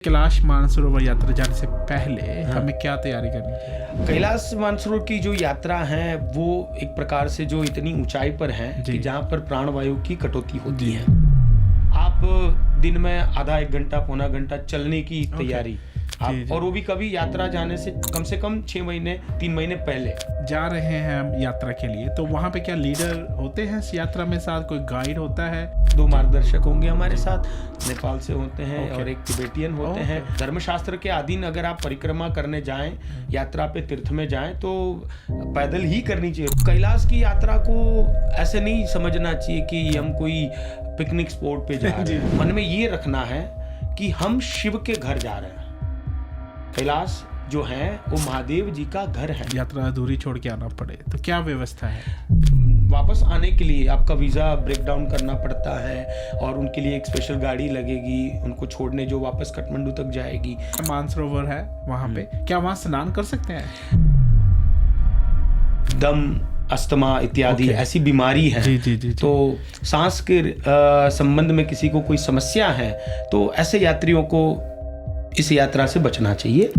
कैलाश मानसरोवर यात्रा जाने से पहले हमें क्या तैयारी करनी चाहिए? कैलाश मानसरोवर की जो यात्रा है वो एक प्रकार से जो इतनी ऊंचाई पर है कि जहाँ पर प्राणवायु की कटौती होती है। आप दिन में आधा एक घंटा पौना घंटा चलने की तैयारी आप, और वो भी कभी यात्रा जाने से कम 6 महीने 3 महीने पहले जा रहे हैं हम यात्रा के लिए, तो वहाँ पे क्या लीडर होते हैं इस यात्रा में, साथ कोई गाइड होता है? 2 मार्गदर्शक होंगे हमारे साथ, नेपाल से होते हैं और एक तिब्बतियन होते हैं। धर्मशास्त्र के अधीन अगर आप परिक्रमा करने जाएं, यात्रा पे तीर्थ में जाएं तो पैदल ही करनी चाहिए। कैलाश की यात्रा को ऐसे नहीं समझना चाहिए कि हम कोई पिकनिक स्पॉट पे जा रहे हैं। मन में ये रखना है कि हम शिव के घर जा रहे हैं। कैलाश जो है वो महादेव जी का घर है। यात्रा अधूरी छोड़ के आना पड़े तो क्या व्यवस्था है? वापस आने के लिए आपका वीज़ा ब्रेक डाउन करना पड़ता है और उनके लिए एक स्पेशल गाड़ी लगेगी उनको छोड़ने, जो वापस काठमांडू तक जाएगी। मानसरोवर है वहाँ पे, क्या वहाँ स्नान कर सकते हैं? दम, अस्थमा इत्यादि ऐसी बीमारी है। जी। तो सांस के संबंध में किसी को कोई समस्या है तो ऐसे यात्रियों को इस यात्रा से बचना चाहिए।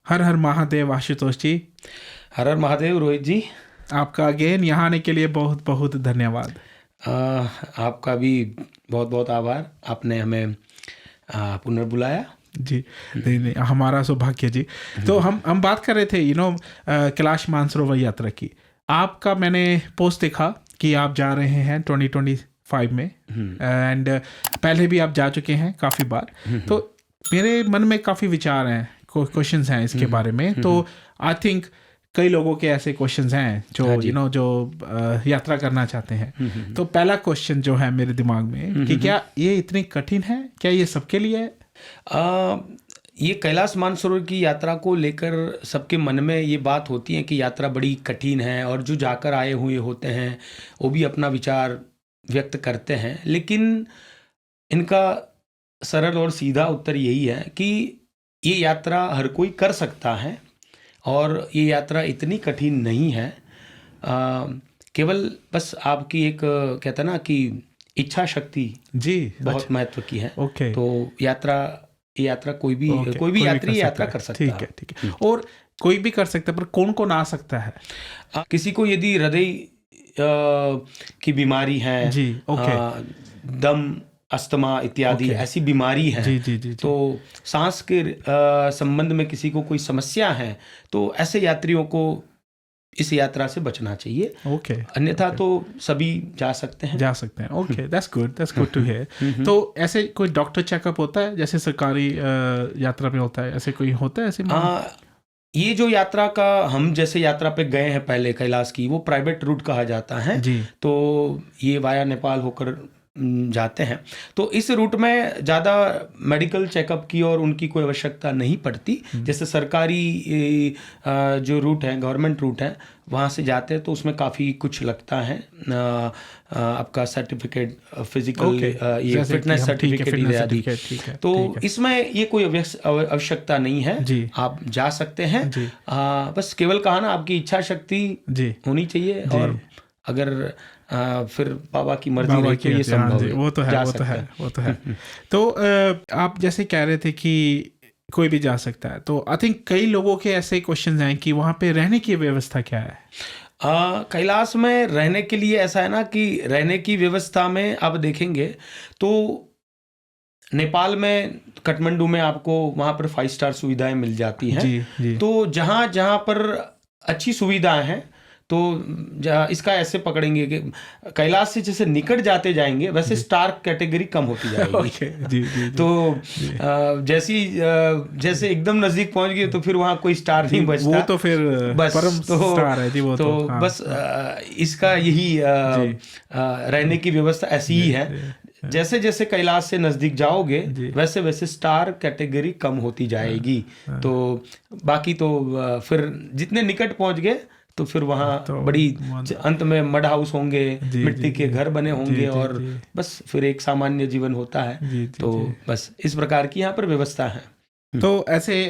हर हर महादेव आशुतोष जी। हर हर महादेव रोहित जी। आपका अगेन यहाँ आने के लिए बहुत बहुत धन्यवाद। आपका भी बहुत बहुत आभार, आपने हमें पुनर्बुलाया। जी नहीं, हमारा सौभाग्य जी। तो हम बात कर रहे थे कैलाश मानसरोवर यात्रा की। आपका मैंने पोस्ट देखा कि आप जा रहे हैं 2025 में, एंड पहले भी आप जा चुके हैं काफ़ी बार। तो मेरे मन में काफ़ी विचार हैं, क्वेश्चंस हैं इसके बारे में। तो आई थिंक कई लोगों के ऐसे क्वेश्चंस हैं जो जो यात्रा करना चाहते हैं। तो पहला क्वेश्चन जो है मेरे दिमाग में कि क्या ये इतनी कठिन है, क्या ये सबके लिए है? ये कैलाश मानसरोवर की यात्रा को लेकर सबके मन में ये बात होती है कि यात्रा बड़ी कठिन है, और जो जाकर आए हुए होते हैं वो भी अपना विचार व्यक्त करते हैं। लेकिन इनका सरल और सीधा उत्तर यही है कि ये यात्रा हर कोई कर सकता है और ये यात्रा इतनी कठिन नहीं है। केवल बस आपकी एक कहते हैं ना कि इच्छा शक्ति जी बहुत महत्व की है। तो यात्रा कोई भी यात्री यात्रा कर सकता है। ठीक है। और कोई भी कर सकता है, पर कौन आ सकता है? किसी को यदि हृदय की बीमारी है, दम, अस्थमा इत्यादि ऐसी बीमारी है, जी। तो सांस के संबंध में किसी को कोई समस्या है तो ऐसे यात्रियों को इस यात्रा से बचना चाहिए। अन्यथा तो सभी जा सकते हैं। Okay, that's good to hear. तो ऐसे कोई डॉक्टर चेकअप होता है जैसे सरकारी यात्रा में होता है, ऐसे कोई होता है ऐसे? ये जो यात्रा का हम जैसे यात्रा पे गए हैं पहले कैलाश की, वो प्राइवेट रूट कहा जाता है जी। तो ये वाया नेपाल होकर जाते हैं, तो इस रूट में ज़्यादा मेडिकल चेकअप की और उनकी कोई आवश्यकता नहीं पड़ती। जैसे सरकारी जो रूट है, गवर्नमेंट रूट है, वहाँ से जाते हैं तो उसमें काफ़ी कुछ लगता है। आपका सर्टिफिकेट, फिजिकल ये फिटनेस सर्टिफिकेट आदि। तो इसमें ये कोई आवश्यकता नहीं है जी। आप जा सकते हैं जी। बस केवल कहा ना, आपकी इच्छा शक्ति होनी चाहिए जी। और अगर फिर बाबा की मर्जी रही तो ये संभव है। वो तो है। तो आप जैसे कह रहे थे कि कोई भी जा सकता है, तो आई थिंक कई लोगों के ऐसे क्वेश्चंस हैं कि वहाँ पे रहने की व्यवस्था क्या है? कैलाश में रहने के लिए ऐसा है ना कि रहने की व्यवस्था में आप देखेंगे तो नेपाल में काठमांडू में आपको वहाँ पर 5 स्टार सुविधाएं मिल जाती हैं जी। तो जहाँ पर अच्छी सुविधाएं हैं तो इसका ऐसे पकड़ेंगे कि कैलाश से जैसे निकट जाते जाएंगे वैसे स्टार कैटेगरी कम होती जाएगी। जी। तो जैसे एकदम नजदीक पहुंच गए तो फिर वहाँ कोई स्टार नहीं बचता, वो तो फिर बस परम स्टार है जी। वो तो बस इसका यही रहने की व्यवस्था ऐसी ही है। जैसे जैसे कैलाश से नजदीक जाओगे वैसे वैसे स्टार कैटेगरी कम होती जाएगी। तो बाकी तो फिर जितने निकट पहुंच गए तो फिर वहाँ तो बड़ी अंत में मड हाउस होंगे, मिट्टी के घर बने होंगे और बस फिर एक सामान्य जीवन होता है। तो बस इस प्रकार की यहाँ पर व्यवस्था है। तो ऐसे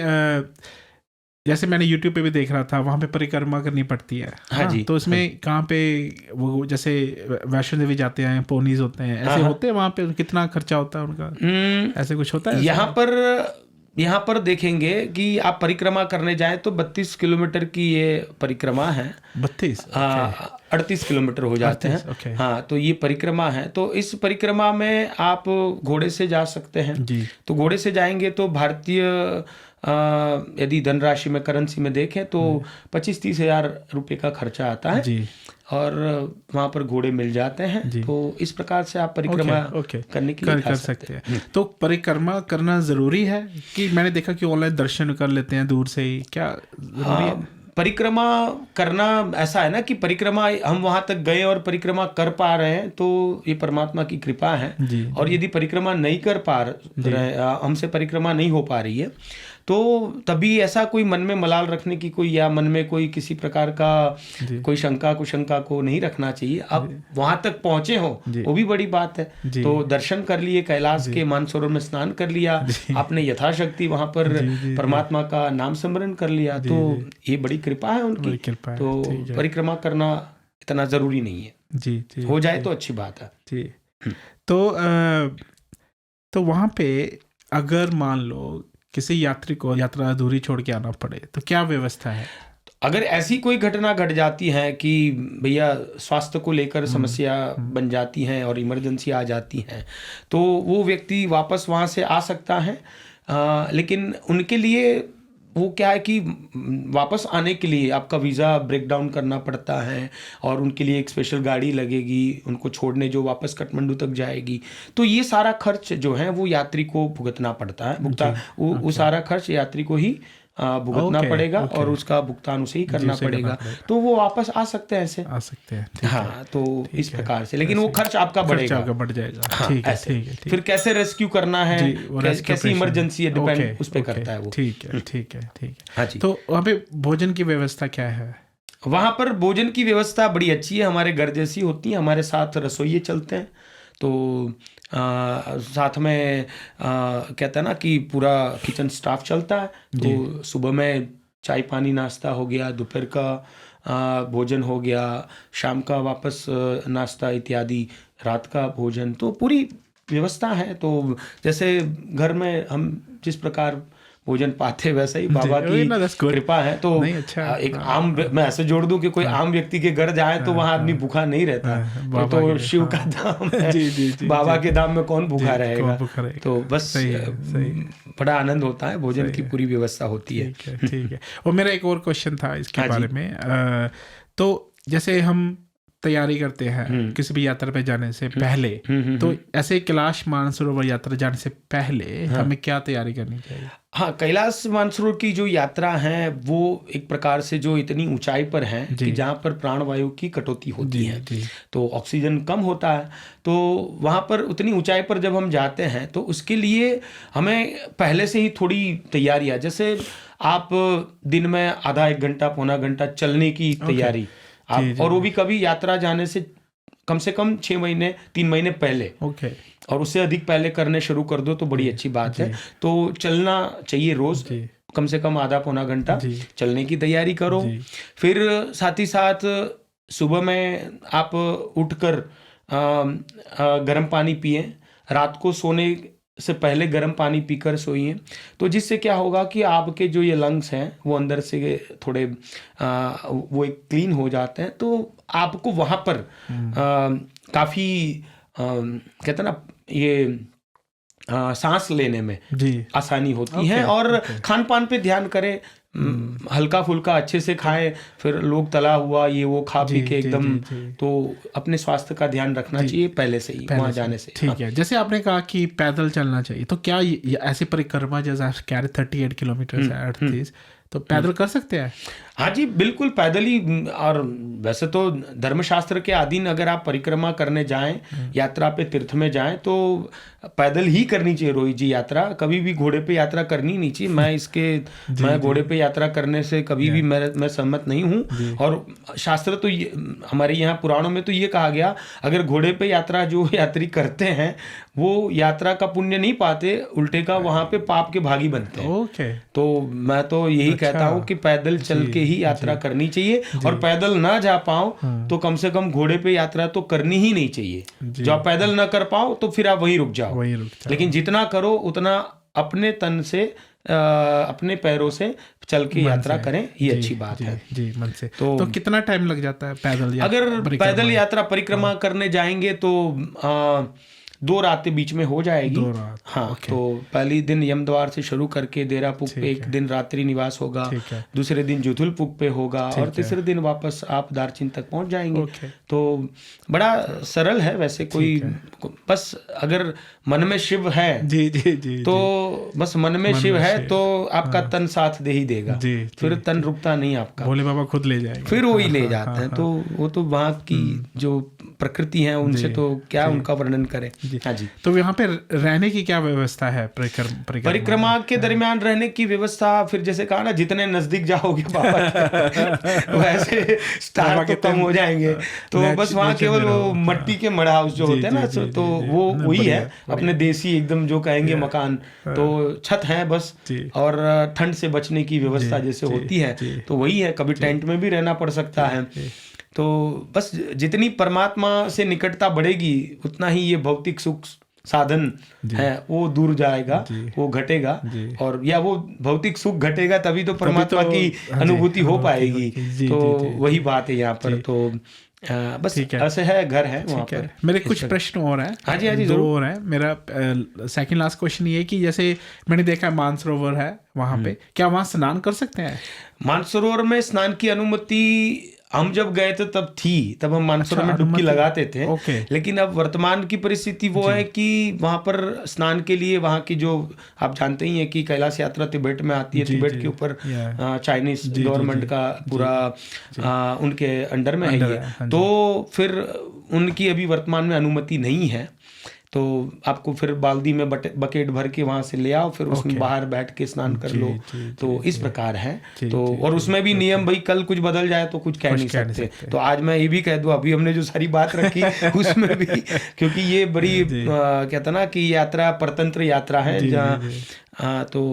जैसे मैंने YouTube पे भी देख रहा था, वहाँ पे परिक्रमा करनी पड़ती है। हाँ जी। तो इसमें कहाँ पे वो जैसे वैष्णो देवी जाते हैं, पोनीज होते हैं, ऐसे होते हैं वहाँ पे, कितना खर्चा होता है उनका, ऐसे कुछ होता है? यहाँ पर देखेंगे कि आप परिक्रमा करने जाएं तो 32 किलोमीटर की ये परिक्रमा है। 38 किलोमीटर हो जाते हैं। हाँ, तो ये परिक्रमा है। तो इस परिक्रमा में आप घोड़े से जा सकते हैं जी। तो घोड़े से जाएंगे तो भारतीय यदि धनराशि में, करेंसी में देखें तो 25-30 हज़ार रुपये का खर्चा आता है जी। और वहाँ पर घोड़े मिल जाते हैं जी। तो इस प्रकार से आप परिक्रमा करने के लिए कर सकते हैं। तो परिक्रमा करना ज़रूरी है कि मैंने देखा कि ऑनलाइन दर्शन कर लेते हैं दूर से ही, क्या ज़रूरी है? परिक्रमा करना ऐसा है ना कि परिक्रमा हम वहाँ तक गए और परिक्रमा कर पा रहे हैं तो ये परमात्मा की कृपा है जी। और यदि परिक्रमा नहीं कर पा रहे, हमसे परिक्रमा नहीं हो पा रही है, तो तभी ऐसा कोई मन में मलाल रखने की कोई, या मन में कोई किसी प्रकार का कोई शंका कुशंका को नहीं रखना चाहिए। अब वहां तक पहुंचे हो वो भी बड़ी बात है। तो दर्शन कर लिए, कैलाश के मानसरोवर में स्नान कर लिया, आपने यथाशक्ति वहां पर परमात्मा का नाम स्मरण कर लिया, तो ये बड़ी कृपा है उनकी। तो परिक्रमा करना इतना जरूरी नहीं है जी। हो जाए तो अच्छी बात है जी। तो वहां पे अगर मान लो किसी यात्री को यात्रा अधूरी छोड़ के आना पड़े तो क्या व्यवस्था है? अगर ऐसी कोई घटना घट जाती है कि भैया स्वास्थ्य को लेकर समस्या बन जाती है और इमरजेंसी आ जाती है, तो वो व्यक्ति वापस वहाँ से आ सकता है। लेकिन उनके लिए वो क्या है कि वापस आने के लिए आपका वीज़ा ब्रेक डाउन करना पड़ता है और उनके लिए एक स्पेशल गाड़ी लगेगी उनको छोड़ने, जो वापस काठमांडू तक जाएगी। तो ये सारा खर्च जो है वो यात्री को भुगतना पड़ता है। वो सारा खर्च यात्री को ही भुगतना पड़ेगा और उसका भुगतान उसे ही करना पड़ेगा। तो वो वापस आ सकते हैं, ऐसे आ सकते हैं। हाँ, तो इस प्रकार से, लेकिन वो खर्च आपका बढ़ेगा, बढ़ जाएगा। हाँ, ठीक है। फिर कैसे रेस्क्यू करना है, कैसी इमरजेंसी है, डिपेंड उस पर करता है वो। ठीक है। हाँ जी। तो वहाँ पे भोजन की व्यवस्था क्या है? वहाँ पर भोजन की व्यवस्था बड़ी अच्छी है, हमारे घर जैसी होती है। हमारे साथ रसोइये चलते हैं, तो साथ में कहते हैं ना कि पूरा किचन स्टाफ चलता है। तो सुबह में चाय पानी नाश्ता हो गया, दोपहर का भोजन हो गया, शाम का वापस नाश्ता इत्यादि, रात का भोजन, तो पूरी व्यवस्था है। तो जैसे घर में हम जिस प्रकार भोजन पाते वैसे ही बाबा की कृपा है। तो एक आम, मैं ऐसे जोड़ दूं कि कोई आम व्यक्ति के घर जाए तो वहां आदमी भूखा नहीं रहता। तो शिव का धाम है, बाबा के धाम में कौन भूखा रहेगा। तो बस बड़ा आनंद होता है, भोजन की पूरी व्यवस्था होती है। ठीक है। और मेरा एक और क्वेश्चन था इसके बारे में। तो जैसे हम तैयारी करते हैं किसी भी यात्रा पे जाने से पहले, तो ऐसे कैलाश मानसरोवर यात्रा जाने से पहले हमें क्या तैयारी करनी चाहिए? हाँ, कैलाश मानसरोवर की जो यात्रा है वो एक प्रकार से जो इतनी ऊंचाई पर है कि जहाँ पर प्राणवायु की कटौती होती है, तो ऑक्सीजन कम होता है। तो वहाँ पर उतनी ऊंचाई पर जब हम जाते हैं तो उसके लिए हमें पहले से ही थोड़ी तैयारियाँ, जैसे आप दिन में आधा 1 घंटा पौना घंटा चलने की तैयारी आप, और वो भी कभी यात्रा जाने से कम 6 महीने 3 महीने पहले, और उससे अधिक पहले करने शुरू कर दो तो बड़ी अच्छी बात है। तो चलना चाहिए रोज, कम से कम आधा पौना घंटा चलने की तैयारी करो। फिर साथ ही साथ सुबह में आप उठकर गर्म पानी पिए, रात को सोने से पहले गर्म पानी पीकर सोइए। तो जिससे क्या होगा कि आपके जो ये लंग्स हैं वो अंदर से थोड़े वो एक क्लीन हो जाते हैं। तो आपको वहाँ पर काफ़ी कहते हैं ना ये सांस लेने में आसानी होती है। और खान पान पे ध्यान करें, हल्का फुल्का अच्छे से खाएं। फिर लोग तला हुआ ये वो खा पी के एकदम, तो अपने स्वास्थ्य का ध्यान रखना चाहिए पहले से ही वहाँ जाने से। ठीक है। जैसे आपने कहा कि पैदल चलना चाहिए, तो क्या ऐसी परिक्रमा जैसे आप कह रहे 38 किलोमीटर है 38, तो पैदल कर सकते हैं? हाँ जी, बिल्कुल पैदल ही। और वैसे तो धर्मशास्त्र के अधीन अगर आप परिक्रमा करने जाएं, यात्रा पे तीर्थ में जाएं, तो पैदल ही करनी चाहिए रोहित जी यात्रा। कभी भी घोड़े पे यात्रा करनी नहीं चाहिए। मैं घोड़े पे यात्रा करने से कभी भी मैं सहमत नहीं हूँ। और शास्त्र तो हमारे यहाँ पुराणों में तो ये कहा गया, अगर घोड़े पे यात्रा जो यात्री करते हैं वो यात्रा का पुण्य नहीं पाते, उल्टे का वहाँ पे पाप के भागी बनते हैं। तो मैं तो यही कहता हूँ कि पैदल चल के ही यात्रा करनी चाहिए, और पैदल ना जा पाओ तो कम से कम घोड़े पे यात्रा तो करनी ही नहीं चाहिए। जो आप पैदल ना कर पाओ तो फिर आप वहीं रुक जाओ, लेकिन जितना करो उतना अपने तन से अपने पैरों से चल के यात्रा करें, ये अच्छी बात है जी मन से। तो कितना टाइम लग जाता है पैदल यात्रा? अगर पैदल यात्रा परिक्रमा करने जाएंगे तो 2 रातें बीच में हो जाएगी। 2 रात, हाँ। तो पहली दिन यमद्वार से शुरू करके देरापुक पे एक दिन रात्रि निवास होगा, दूसरे दिन जुथुलपुक पे होगा, और तीसरे दिन वापस आप दार्जिलिंग तक पहुंच जाएंगे। तो बड़ा सरल है वैसे, कोई बस अगर मन में शिव है तो बस मन में शिव है तो आपका तन साथ दे ही देगा, फिर तन रुकता नहीं आपका, भोले बाबा खुद ले जाएंगे, फिर वो ही ले जाते हैं। तो वो तो वहाँ की जो प्रकृति है उनसे तो क्या उनका वर्णन करें। हाँ जी। तो यहाँ पे रहने की क्या व्यवस्था है परिक्रमा के दरमियान? रहने की व्यवस्था फिर जैसे कहा ना, जितने नजदीक जाओगे बाबा वैसे स्टार तो कम हो जाएंगे। तो बस वहाँ केवल वो मट्टी के मड़ हाउस जो होते हैं ना, तो वो वही है अपने देसी एकदम जो कहेंगे मकान, तो छत है बस, और ठंड से बचने की व्यवस्था जैसे होती है तो वही है। कभी टेंट में भी रहना पड़ सकता है। तो बस जितनी परमात्मा से निकटता बढ़ेगी उतना ही ये भौतिक सुख साधन है वो दूर जाएगा, वो घटेगा, और या वो भौतिक सुख घटेगा तभी तो परमात्मा की अनुभूति हो पाएगी। तो वही बात है यहाँ पर। तो बस ऐसे है, घर है वहाँ पर। मेरे कुछ प्रश्न और हैं। हाँ जी 2 और हैं। मेरा सेकंड लास्ट क्वेश्चन ये कि जैसे मैंने देखा मानसरोवर है वहाँ पे, क्या वहाँ स्नान कर सकते हैं? मानसरोवर में स्नान की अनुमति हम जब गए थे तब हम मानसरोवर में डुबकी लगाते थे। लेकिन अब वर्तमान की परिस्थिति वो है कि वहाँ पर स्नान के लिए, वहाँ की जो आप जानते ही हैं कि कैलाश यात्रा तिब्बत में आती है, तिब्बत के ऊपर चाइनीज गवर्नमेंट का पूरा उनके अंडर में है ये, तो फिर उनकी अभी वर्तमान में अनुमति नहीं है। तो आपको फिर बाल्दी में बकेट भर के वहां से ले आओ, फिर उसमें बाहर बैठ के स्नान कर लो। तो इस प्रकार है। तो और उसमें भी नियम भाई कल कुछ बदल जाए तो कुछ कह नहीं सकते। तो आज मैं ये भी कह दूं, अभी हमने जो सारी बात रखी उसमें भी, क्योंकि ये बड़ी कहता ना कि यात्रा परतंत्र यात्रा है जहाँ तो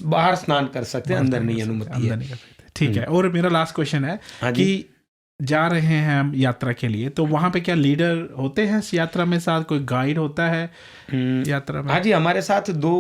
बाहर स्नान कर सकते हैं, अंदर नहीं अनुमति है। ठीक है। और मेरा लास्ट क्वेश्चन है कि जा रहे हैं हम यात्रा के लिए, तो वहाँ पे क्या लीडर होते हैं इस यात्रा में, साथ कोई गाइड होता है यात्रा में? हाँ जी, हमारे साथ 2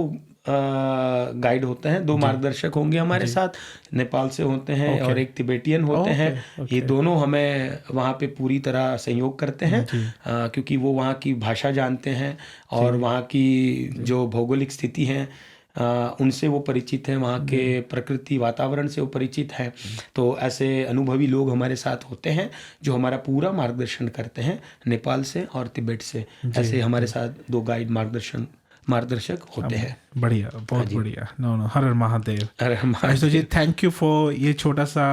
गाइड होते हैं, 2 मार्गदर्शक होंगे हमारे साथ, नेपाल से होते हैं और एक तिब्बतियन होते हैं। ये दोनों हमें वहाँ पे पूरी तरह सहयोग करते हैं क्योंकि वो वहाँ की भाषा जानते हैं और वहाँ की जो भौगोलिक स्थिति है उनसे वो परिचित हैं, वहाँ के प्रकृति वातावरण से वो परिचित हैं। तो ऐसे अनुभवी लोग हमारे साथ होते हैं जो हमारा पूरा मार्गदर्शन करते हैं, नेपाल से और तिब्बत से। ऐसे हमारे साथ 2 गाइड मार्गदर्शक होते हैं। बढ़िया, बहुत बढ़िया। No Har Har Mahadev. Ashutosh ji, thank you for ये छोटा सा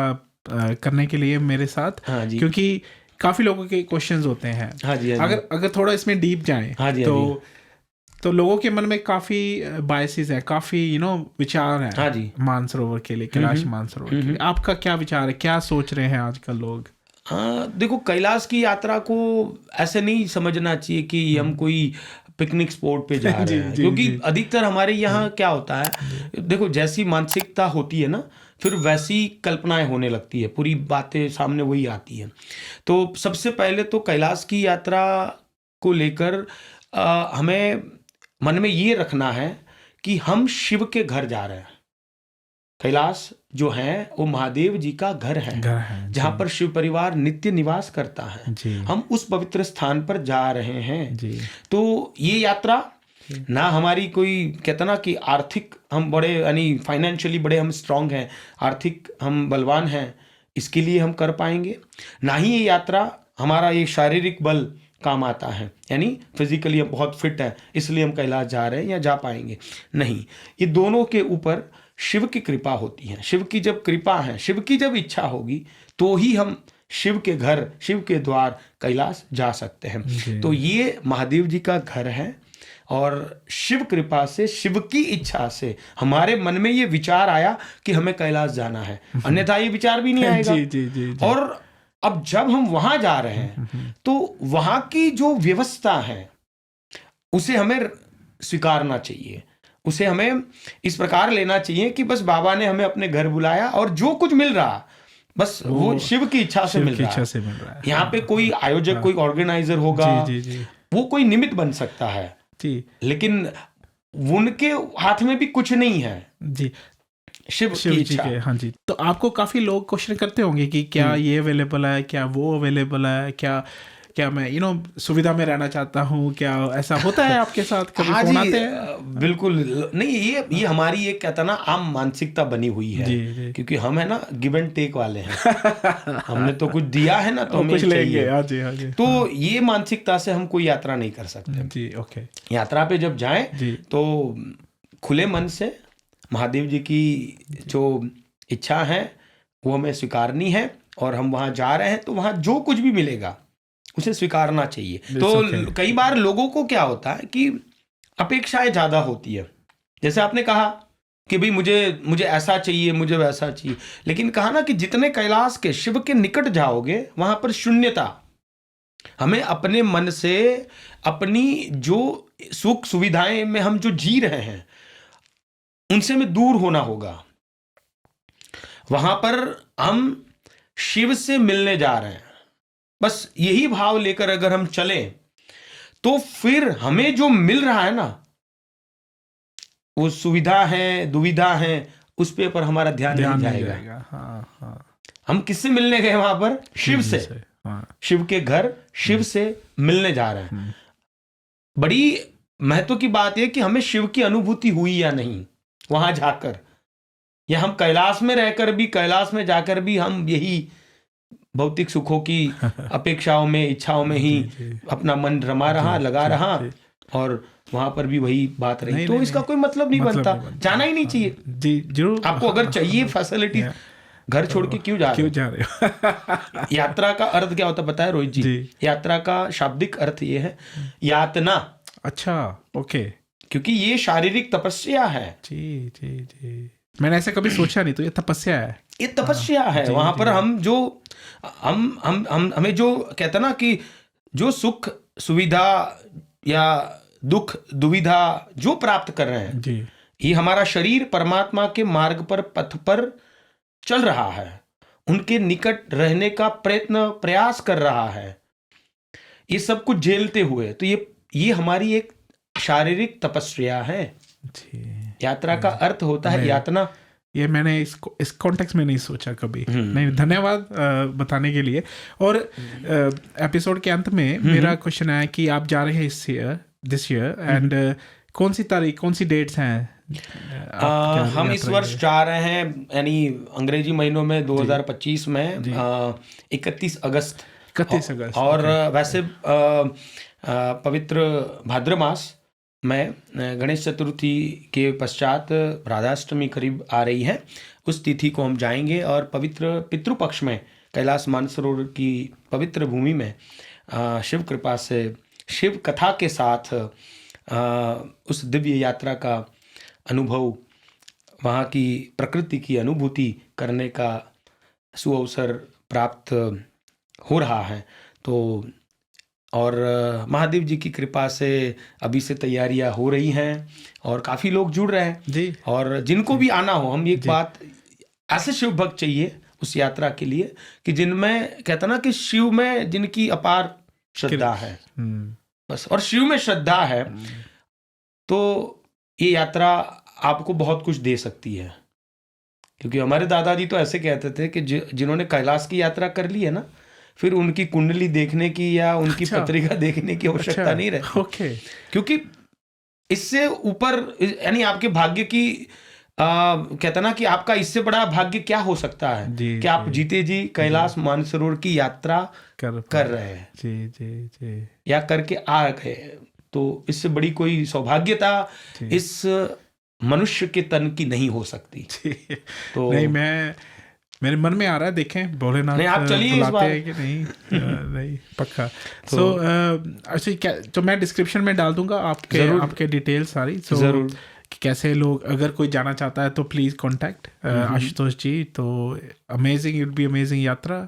करने के लिए मेरे साथ, क्योंकि काफ़ी लोगों के क्वेश्चंस होते हैं। अगर थोड़ा इसमें डीप जाएं तो लोगों के मन में काफी बायसेस है, काफी विचार है मानसरोवर के लिए, कैलाश मानसरोवर के लिए। आपका क्या विचार है, क्या सोच रहे हैं आजकल लोग? देखो, कैलाश की यात्रा को ऐसे नहीं समझना चाहिए कि हम कोई पिकनिक स्पॉट पे जा रहे हैं, क्योंकि अधिकतर हमारे यहाँ क्या होता है, देखो जैसी मानसिकता होती है ना, फिर वैसी कल्पनाएं होने लगती है, पूरी बातें सामने वही आती है। तो सबसे पहले तो कैलाश की यात्रा को लेकर हमें मन में ये रखना है कि हम शिव के घर जा रहे हैं। कैलाश जो है वो महादेव जी का घर है जहाँ पर शिव परिवार नित्य निवास करता है। हम उस पवित्र स्थान पर जा रहे हैं। तो ये यात्रा ना हमारी कोई कहता ना कि आर्थिक हम बड़े यानी फाइनेंशियली बड़े हम स्ट्रांग हैं, आर्थिक हम बलवान हैं, इसके लिए हम कर पाएंगे, ना ही ये यात्रा हमारा ये शारीरिक बल काम आता है, यानी फिजिकली हम बहुत फिट है इसलिए हम कैलाश जा रहे हैं या जा पाएंगे, नहीं। ये दोनों के ऊपर शिव की कृपा होती है। शिव की जब कृपा है, शिव की जब इच्छा होगी तो ही हम शिव के घर, शिव के द्वार कैलाश जा सकते हैं। तो ये महादेव जी का घर है और शिव कृपा से, शिव की इच्छा से हमारे मन में ये विचार आया कि हमें कैलाश जाना है, अन्यथा ये विचार भी नहीं आएगा। जी। और अब जब हम वहां जा रहे हैं तो वहां की जो व्यवस्था है उसे हमें स्वीकारना चाहिए, उसे हमें इस प्रकार लेना चाहिए कि बस बाबा ने हमें अपने घर बुलाया और जो कुछ मिल रहा बस वो शिव की इच्छा से मिल रहा है। यहाँ पे कोई आयोजक, कोई ऑर्गेनाइजर होगा, जी। वो कोई निमित्त बन सकता है जी, लेकिन उनके हाथ में भी कुछ नहीं है जी, शिव की इच्छा। हाँ जी। तो आपको काफी लोग क्वेश्चन करते होंगे कि क्या ये अवेलेबल है, क्या वो अवेलेबल है, क्या मैं सुविधा में रहना चाहता हूँ, क्या ऐसा होता है आपके साथ? कभी फोन आते हैं? बिल्कुल नहीं, ये हमारी एक कहता ना आम मानसिकता बनी हुई है। जी। क्योंकि हम है ना गिव एंड टेक वाले हैं हमने तो कुछ दिया है ना तो हमें कुछ लेंगे। हाँ जी। तो ये मानसिकता से हम कोई यात्रा नहीं कर सकते जी। ओके। यात्रा पे जब जाएं तो खुले मन से महादेव जी की जो इच्छा है वो हमें स्वीकारनी है, और हम वहां जा रहे हैं तो वहां जो कुछ भी मिलेगा उसे स्वीकारना चाहिए। तो कई बार लोगों को क्या होता है कि अपेक्षाएं ज्यादा होती है, जैसे आपने कहा कि भाई मुझे ऐसा चाहिए, मुझे वैसा चाहिए, लेकिन कहा ना कि जितने कैलाश के शिव के निकट जाओगे वहां पर शून्यता, हमें अपने मन से अपनी जो सुख सुविधाएं में हम जो जी रहे हैं उनसे में दूर होना होगा। वहां पर हम शिव से मिलने जा रहे हैं, बस यही भाव लेकर अगर हम चले तो फिर हमें जो मिल रहा है ना वो सुविधा है, दुविधा है, उस पे पर हमारा ध्यान नहीं जाएगा। हाँ। हम किससे मिलने गए वहां पर? शिव से। शिव के घर, शिव से मिलने जा रहे हैं। बड़ी महत्व की बात यह कि हमें शिव की अनुभूति हुई या नहीं वहां जाकर, या हम कैलाश में रहकर भी, कैलाश में जाकर भी हम यही भौतिक सुखों की अपेक्षाओं में, इच्छाओं में ही अपना मन रमा रहा, लगा रहा, और वहां पर भी वही बात रही। तो इसका कोई मतलब नहीं बनता, जाना ही नहीं चाहिए। जी जरूर। आपको अगर चाहिए फैसिलिटी, घर छोड़ के क्यों जा रहे हो? यात्रा का अर्थ क्या होता है पता है रोहित जी? यात्रा का शाब्दिक अर्थ ये है यातना। अच्छा, ओके। क्योंकि ये शारीरिक तपस्या है। जी। मैंने ऐसा कभी सोचा नहीं, तो ये तपस्या है। ये तपस्या है। वहां पर हम जो हमें जो कहते ना कि जो सुख सुविधा या दुख दुविधा जो प्राप्त कर रहे हैं जी, ये हमारा शरीर परमात्मा के मार्ग पर, पथ पर चल रहा है, उनके निकट रहने का प्रयास कर रहा है, ये सब कुछ झेलते हुए। तो ये हमारी एक शारीरिक तपस्या है। यात्रा का अर्थ होता है यातना। ये मैंने इस कॉन्टेक्स्ट में नहीं सोचा कभी। नहीं, धन्यवाद बताने के लिए। और एपिसोड के अंत में मेरा क्वेश्चन है कि आप जा रहे हैं दिस ईयर एंड कौन सी तारीख, कौन सी डेट्स हैं? हम इस वर्ष जा रहे हैं, यानी अंग्रेजी महीनों में 2025 में 31 अगस्त। और वैसे पवित्र भाद्र मास में गणेश चतुर्थी के पश्चात राधाष्टमी करीब आ रही है, उस तिथि को हम जाएंगे और पवित्र पितृपक्ष में कैलाश मानसरोवर की पवित्र भूमि में शिव कृपा से, शिव कथा के साथ उस दिव्य यात्रा का अनुभव, वहाँ की प्रकृति की अनुभूति करने का सुअवसर प्राप्त हो रहा है। तो और महादेव जी की कृपा से अभी से तैयारियां हो रही हैं और काफ़ी लोग जुड़ रहे हैं जी। और जिनको भी आना हो, हम एक बात, ऐसे शिव भक्त चाहिए उस यात्रा के लिए कि जिनमें कहता ना कि शिव में जिनकी अपार श्रद्धा है, बस, और शिव में श्रद्धा है तो ये यात्रा आपको बहुत कुछ दे सकती है। क्योंकि हमारे दादाजी तो ऐसे कहते थे कि जिन्होंने कैलाश की यात्रा कर ली है ना, फिर उनकी कुंडली देखने की या उनकी पत्रिका देखने की आवश्यकता नहीं रहती। ओके। क्योंकि इससे ऊपर, यानी आपके भाग्य की कहता ना कि आपका इससे बड़ा भाग्य क्या हो सकता है कि आप जीते जी कैलाश मानसरोवर की यात्रा कर रहे हैं जी या करके आ गए। तो इससे बड़ी कोई सौभाग्यता इस मनुष्य के तन की नहीं हो सकती। तो नहीं, मेरे मन में आ रहा है, देखें भोलेनाथ नहीं, आप चलिए इस बुलाते बार। हैं कि नहीं। नहीं पक्का। सो अच्छा, क्या तो मैं डिस्क्रिप्शन में डाल दूंगा आपके डिटेल सारी। सो जरूर। कि कैसे लोग, अगर कोई जाना चाहता है तो प्लीज़ कॉन्टैक्ट आशुतोष जी। तो अमेजिंग, इट बी अमेजिंग यात्रा।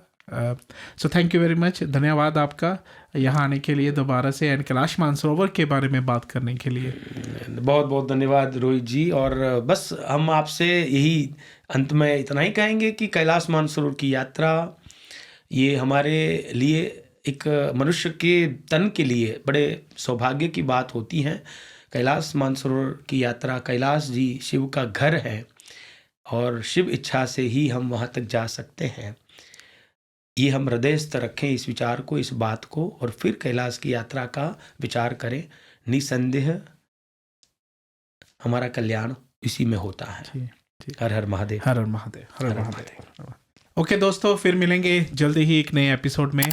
So thank you very much, धन्यवाद आपका यहाँ आने के लिए दोबारा से, एंड कैलाश मानसरोवर के बारे में बात करने के लिए। बहुत बहुत धन्यवाद रोहित जी। और बस हम आपसे यही अंत में इतना ही कहेंगे कि कैलाश मानसरोवर की यात्रा ये हमारे लिए एक मनुष्य के तन के लिए बड़े सौभाग्य की बात होती है। कैलाश मानसरोवर की यात्रा, कैलाश जी शिव का घर है और शिव इच्छा से ही हम वहाँ तक जा सकते हैं। ये हम हृदयस्थ रखें इस विचार को, इस बात को, और फिर कैलाश की यात्रा का विचार करें। निसंदेह हमारा कल्याण इसी में होता है। हर हर महादेव। हर हर महादेव। हर हर महादेव। ओके दोस्तों, फिर मिलेंगे जल्दी ही एक नए एपिसोड में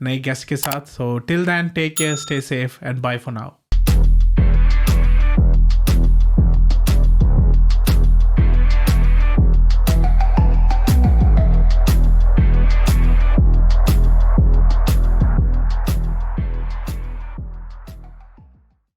नए गेस्ट के साथ। So till then take care, stay safe and bye for now.